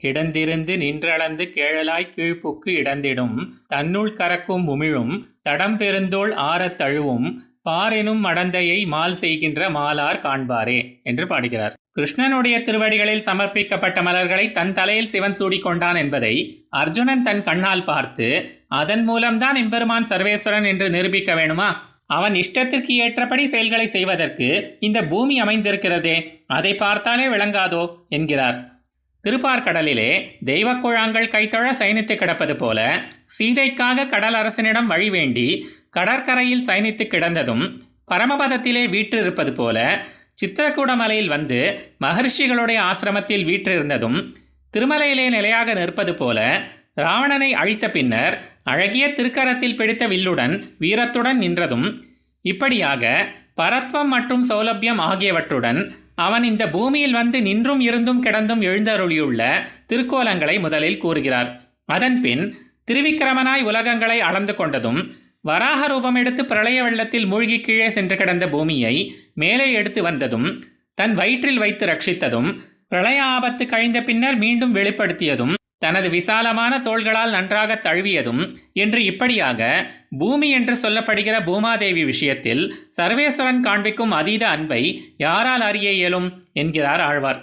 கிடந்திருந்து நின்றளந்து கேழலாய் கீழ்ப்புக்கு இடந்திடும் தன்னுள் கறக்கும் உமிழும் தடம் பெருந்தோள் ஆறத் தழுவும் பாரெனும் மடந்தையை மால் செய்கின்ற மாலார் காண்பாரே என்று பாடுகிறார். கிருஷ்ணனுடைய திருவடிகளில் சமர்ப்பிக்கப்பட்ட மலர்களை தன் தலையில் சிவன் சூடிக்கொண்டான் என்பதை அர்ஜுனன் தன் கண்ணால் பார்த்து அதன் மூலம்தான் எம்பெருமான் சர்வேஸ்வரன் என்று நிரூபிக்க வேணுமா? அவன் இஷ்டத்திற்கு ஏற்றபடி செயல்களை செய்வதற்கு இந்த பூமி அமைந்திருக்கிறதே, அதை பார்த்தாலே விளங்காதோ என்கிறார். திருப்பார்கடலிலே தெய்வக்குழாங்கள் கைத்தொழ சயனித்து கிடப்பது போல சீதைக்காக கடல் அரசனிடம் வழி வேண்டி கடற்கரையில் சயனித்து கிடந்ததும், பரமபதத்திலே வீற்றிருப்பது போல சித்திரக்கூட மலையில் வந்து மகர்ஷிகளுடைய ஆசிரமத்தில் வீற்றிருந்ததும், திருமலையிலே நிலையாக நிற்பது போல ராவணனை அழித்த பின்னர் அழகிய திருக்கரத்தில் பிடித்த வில்லுடன் வீரத்துடன் நின்றதும், இப்படியாக பரத்வம் மற்றும் சௌலபியம் ஆகியவற்றுடன் அவன் இந்த பூமியில் வந்து நின்றும் இருந்தும் கிடந்தும் எழுந்தருளியுள்ள திருக்கோலங்களை முதலில் கூறுகிறார். அதன்பின் திருவிக்கிரமனாய் உலகங்களை அளந்து கொண்டதும், வராக ரூபம் எடுத்து பிரளய வெள்ளத்தில் மூழ்கி கீழே சென்று கிடந்த பூமியை மேலே எடுத்து வந்ததும், தன் வயிற்றில் வைத்து ரட்சித்ததும், பிரளய ஆபத்து கழிந்த பின்னர் மீண்டும் வெளிப்படுத்தியதும், தனது விசாலமான தோள்களால் நன்றாக தழுவியதும் என்று இப்படியாக பூமி என்று சொல்லப்படுகிற பூமாதேவி விஷயத்தில் சர்வேஸ்வரன் காண்பிக்கும் அதீத அன்பை யாரால் அறிய இயலும் என்கிறார் ஆழ்வார்.